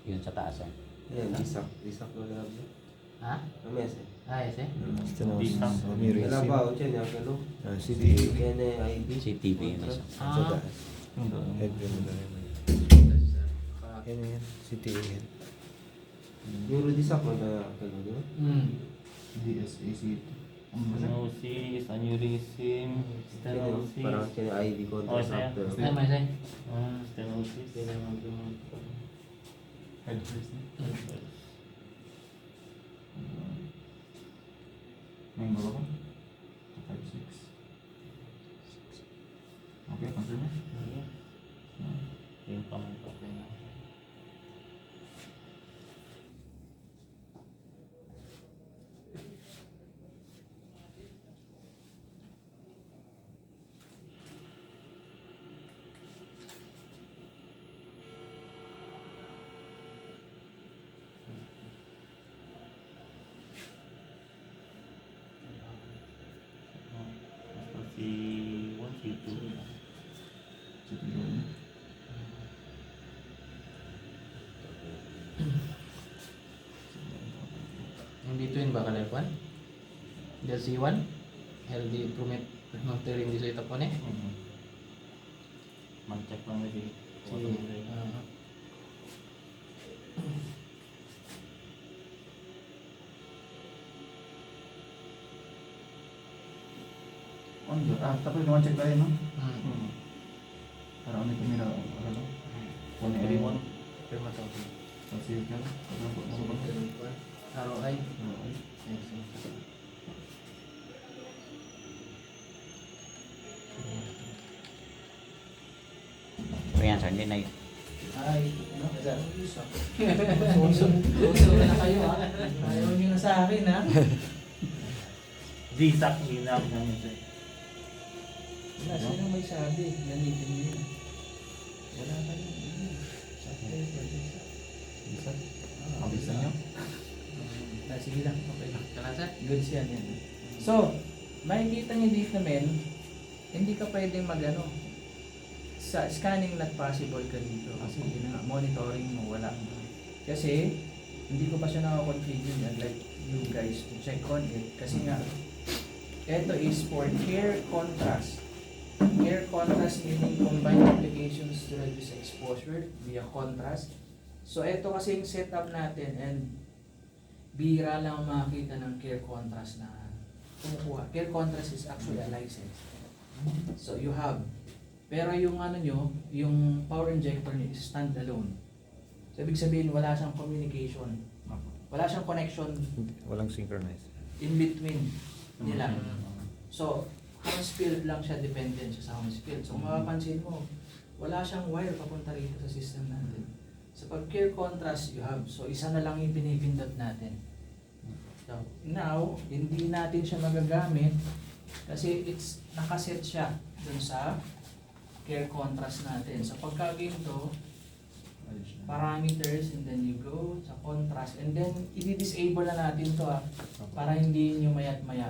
Yun sa taas eh. Ayan, isak mo lang. Ha? Kames eh. Ah, yes eh. Wala pa ako dyan, yung ano? CT. Kaya na yung ID. CTV yun isa. Sa taas. Headroom mo na rin. Yan yan. CT yan. Neurodisak mo na ano, di ba? DSAC. Stenosis, aneurysm, stenosis. Parang siya yung ID ko. Oh, siya. Ay, may say. Stenosis. Head first na. May baba ko? 2, 5, 6. Okay, confirm na. Yung pamantok na. C1, C2. Yung between ba kalal 1? Del C1? LD improvement monitoring di sa itapon eh. Man-check lang lagi. On good. Tapos naman check tayo, no? Para ano tumira ako. Para lang. One, three, one. Dermatology. Kasi yun. ROI. Pero yan sir, hindi na yun. Ay, ano? Suso na kayo ha. Ayaw nyo na sa akin ha. D-sack, hinap namin sir. Wala sila may sabi. Gamitin nyo yun. Wala kayo. Isa. Kabisa nyo? Sige lang. Okay lang. Kalasa? Goods yan. So, makikita nyo dito men, hindi ka pwedeng mag-ano. Sa scanning not possible ka dito kasi yun nga, monitoring mo wala. Kasi hindi ko pa siya naka-configure. I'd like you guys to check on it kasi nga ito is for hair contrast. Hair contrast meaning combined applications to reduce exposure via contrast. So ito kasi yung setup natin and bihira lang makakita ng care contrast na kumukuha. Care contrast is actually a license. So you have. Pero yung ano nyo, yung power injector nyo is standalone. So ibig sabihin wala siyang communication. Wala siyang connection Walang synchronize. in between nila. So, Hams field lang siya, dependent siya sa Hams field. So, kung mapapansin mo, wala siyang wire papunta rito sa system natin. Sa pag-care contrast you have, so isa na lang yung pinipindot natin. So, now, hindi natin siya magagamit kasi it's nakaset siya dun sa care contrast natin. So, pagka-ginto, parameters and then you go sa contrast and then i-disable na natin to para hindi nyo mayat maya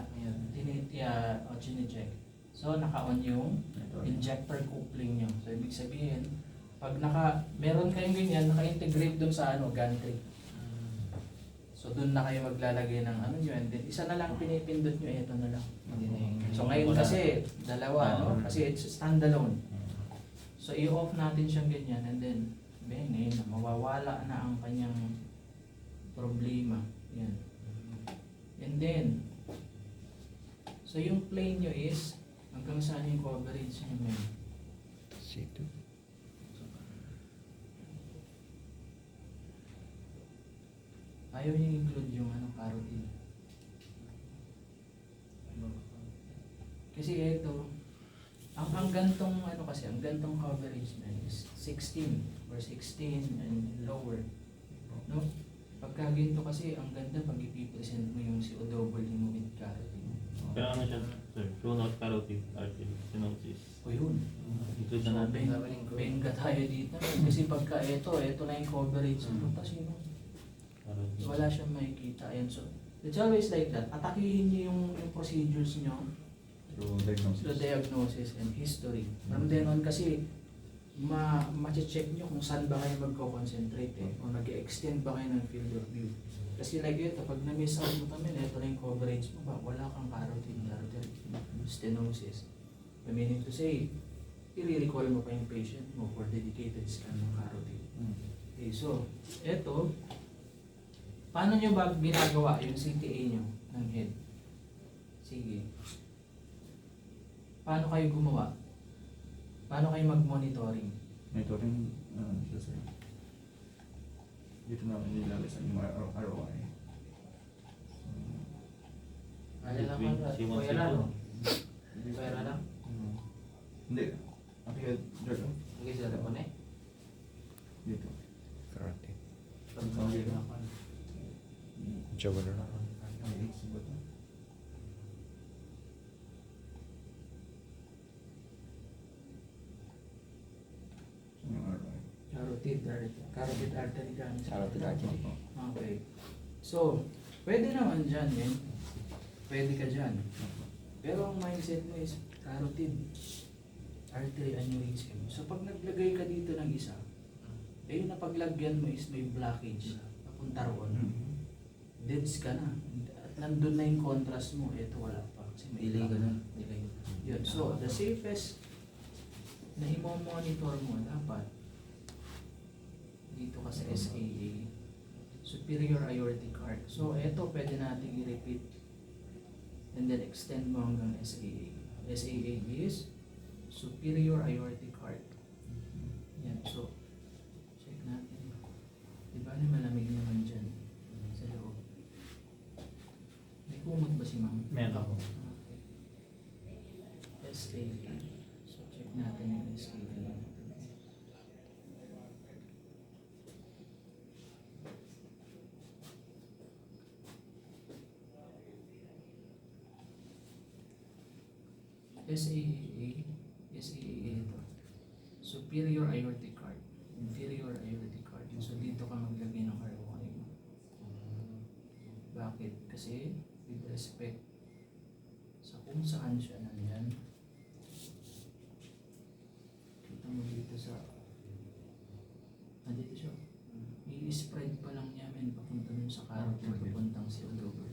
chine-check. So naka-on yung injector coupling nyo. So ibig sabihin pag meron kayong ganyan naka-integrate dun sa gantry. So dun na kayo maglalagay ng ano nyo and then isa na lang pinipindot nyo, ito na lang. So ngayon kasi dalawa kasi it's standalone. So i-off natin siyang ganyan and then ngayon, mawawala na ang kanyang problema. Yan. And then, so yung plane nyo is, hanggang saan yung coverage nyo ngayon? C2. Ayaw nyo include yung carotid. Kasi ito, ang gantong ang gantong coverage na is 16 or 16 and lower. No? Pagka ginto kasi ang ganda pag i-present mo yung CO double mo with carotid. Pero ano siya sir? True not carotid artery stenosis. O yun. Include So, na natin. benga tayo dito. Kasi pagka ito na yung coverage. Punta sino? Carotid. Wala siyang makikita. Ayan. So, it's always like that. Atakihin niyo yung procedures niyo Through diagnosis. through diagnosis and history. From then on kasi, ma-check nyo kung saan ba kayo magko-concentrate o nag-extend ba kayo ng field of view. Kasi like ito, pag na-miss out mo kami, ito na yung coverage mo ba, wala kang carotid artery stenosis. Meaning to say, i-recall mo pa yung patient mo for dedicated scan ng carotid. Okay, so, ito, paano nyo ba ginagawa yung CTA nyo ng head? Sige. Paano kayo gumawa? Paano kayo mag-monitoring? Monitoring, siya sir. Dito namin nilalasan yung ROI. Ano lang Between ba? C1, Kuya C2. Lalo? Kuya Lalo? Hindi. Okay, Jordan. Hindi sila na po na eh. Dito. Karate. Pag-monitoring ako. Jugular. Ay, ba ito? Yung ROI. Carotid artery cancer. Carotid artery. Okay. So, pwede naman dyan, eh. Pwede ka dyan. Pero ang mindset mo is carotid artery aneurysm. So, pag naglagay ka dito ng isa, eh yung napaglagyan mo is may blockage papunta roon. Deads ka na. At nandun na yung contrast mo, eto wala pa. Kasi may Delay ka na. Delay. Yun. So, the safest na i-monitor mo dapat dito ka sa SAA, superior aortic arc. So, eto pwede natin i-repeat and then extend mo hanggang SAA. SAA is superior aortic arc. Yan. So, check natin. Diba na malamig naman dyan sa loob. May kumot ba si ma'am? Meron ako. Okay. SAA. So, check natin yung SAA. SAA ito. Superior aortic arc. Inferior aortic arc. So, dito ka maglagay ng ROI mo. Bakit? Kasi, with respect sa kung saan siya nandyan, kita mo dito sa dito siya. I-spread pa lang niya papunta dun sa carotid, papuntang si Oliver.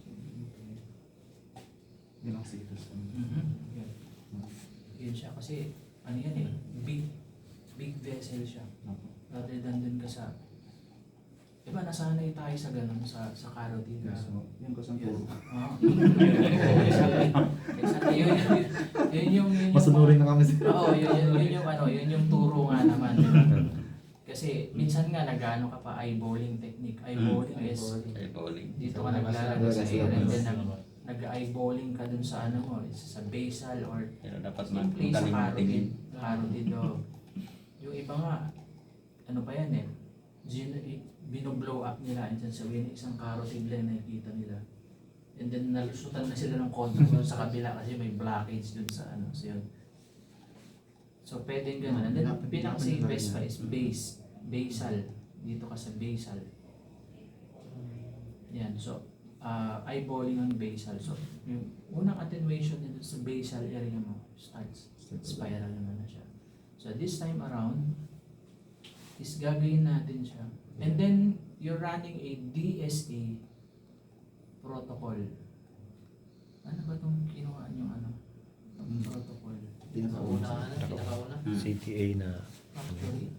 Yun ang status. Yun. Yun siya kasi ano yan eh, big vessel siya. Rather than dun ka sa diba nasanay tayo sa ganun sa carotid na Yung kasangkuro. exactly. Yun yung Masunurin na kami sir. Oo, yun yung turo nga naman. Diba? Kasi minsan nga nag-ano ka pa eyeballing technique. Eyeballing is Eyeballing. dito ka naglalagay sa air and then nag-eyeballing ka dun sa ano mo, sa basal or Pero dapat simply sa magaling mo carotid. tingin. Carotid o. Yung iba nga, ano pa yan eh, binoblow up nila and sa isang carotid lang nakikita nila. And then nalusutan na sila ng kontra dun sa kabila kasi may blockage dun sa ano. So yun. So pwedeng gano'n. And then pinaka-safest pa is basal. Dito ka sa basal. Yan. So eyeballing on basal. So yung unang attenuation dito sa basal area mo starts spiral naman na siya. So this time around is gagawin natin siya. And then you're running a DSA protocol. Ano ba itong kinuha nyo protocol? Pinakauna. CTA na. Actually,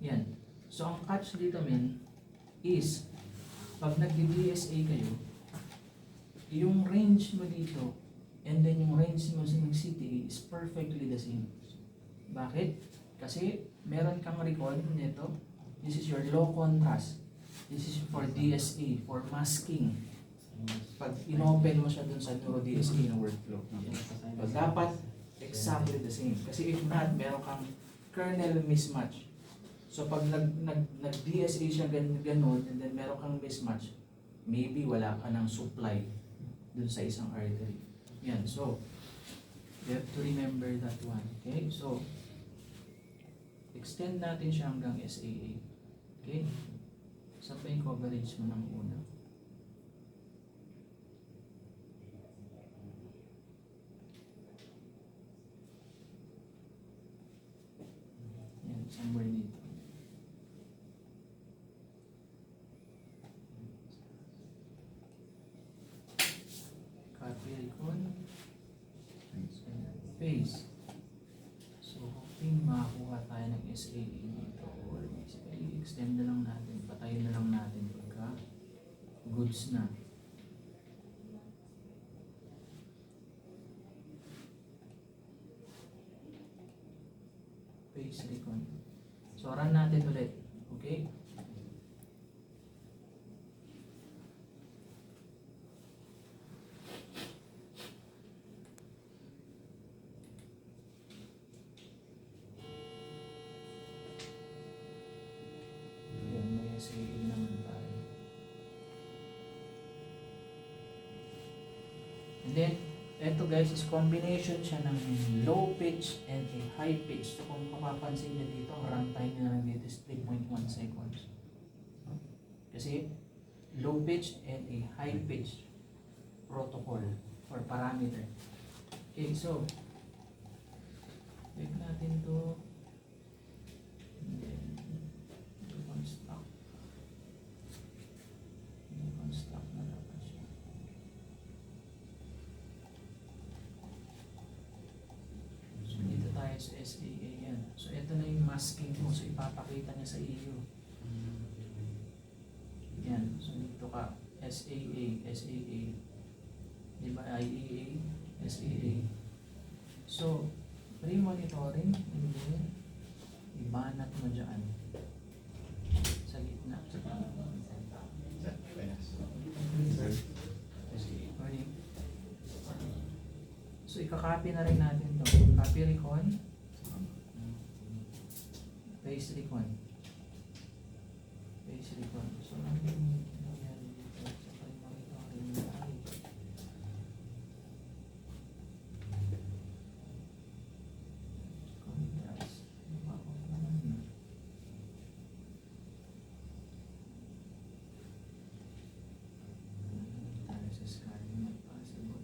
yan. So ang catch dito men is pag nag-DSA kayo, yung range mo dito and then yung range mo sa CTA is perfectly the same. Bakit? Kasi meron kang recall nito. This is your low contrast. This is for DSA, for masking. Pag inopen mo siya dun sa neuro-DSA na workflow. So, dapat exactly the same. Kasi if not, meron kang kernel mismatch. So pag nag-DSA siya ganun, and then meron kang mismatch, maybe wala ka ng supply dun sa isang artery. Yan, so you have to remember that one. Okay, so extend natin siya hanggang SAA. Okay, Saan pa yung coverage mo ng una? Yan, somewhere dito. Copy icon. Paste. So, hoping makakuha tayo ng SAE dito or basically extend na lang natin, patayin na lang natin pagka goods na. Paste recon. So, run natin ulit. Okay? Yan, may SAE naman tayo. And then, eto guys is combination siya ng low pitch and a high pitch. So kung mapapansin nyo dito, ang runtime nyo lang dito is 3.1 seconds. Kasi low pitch and a high pitch protocol or parameter. Okay, so check natin to. And then deconstruct. Deconstruct na dapat siya. So dito tayo sa SAA yan. So ito na yung masking mo. So ipapakita niya sa iyo. Yan. So dito ka SAA, SAA. Diba IAA, SAA. So pre-monitoring, and then ibanat mo dyan sa gitna. Morning. So ikakopy na rin natin to. Copy recon. Paste recon. Paste recon. So ano yung nangyari dito sa pre-monitoring na ay contrast. Tayo sa scanning not possible.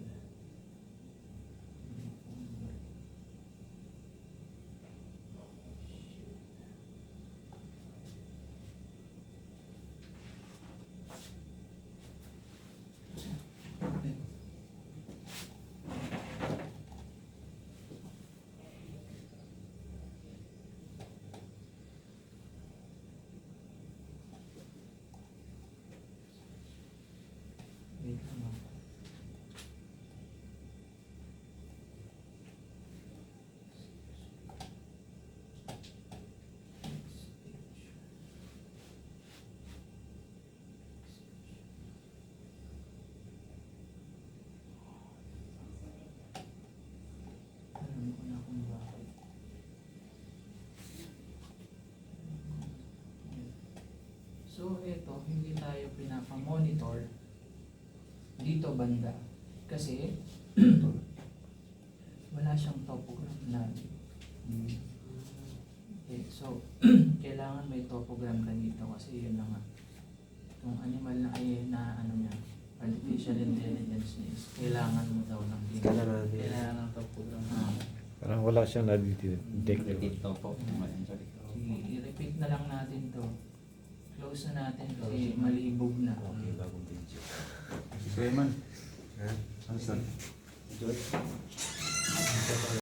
Wait lang ah. Alam ko na kung bakit. So ito, hindi tayo pinapamonitor dito banda kasi wala siyang topogram lagi. Okay, so kailangan may topogram ka dito kasi yun na nga. Yung animal na ay na ano niya, artificial intelligence niya is kailangan mo daw ng Kailangan natin. kailangan ng topogram. Parang wala siyang na-detect. Repeat to po. Sorry. I-repeat na lang natin to. Close na natin kasi malibog na. Okay, bagong video. Kuya man. Ha? Ano saan? Good.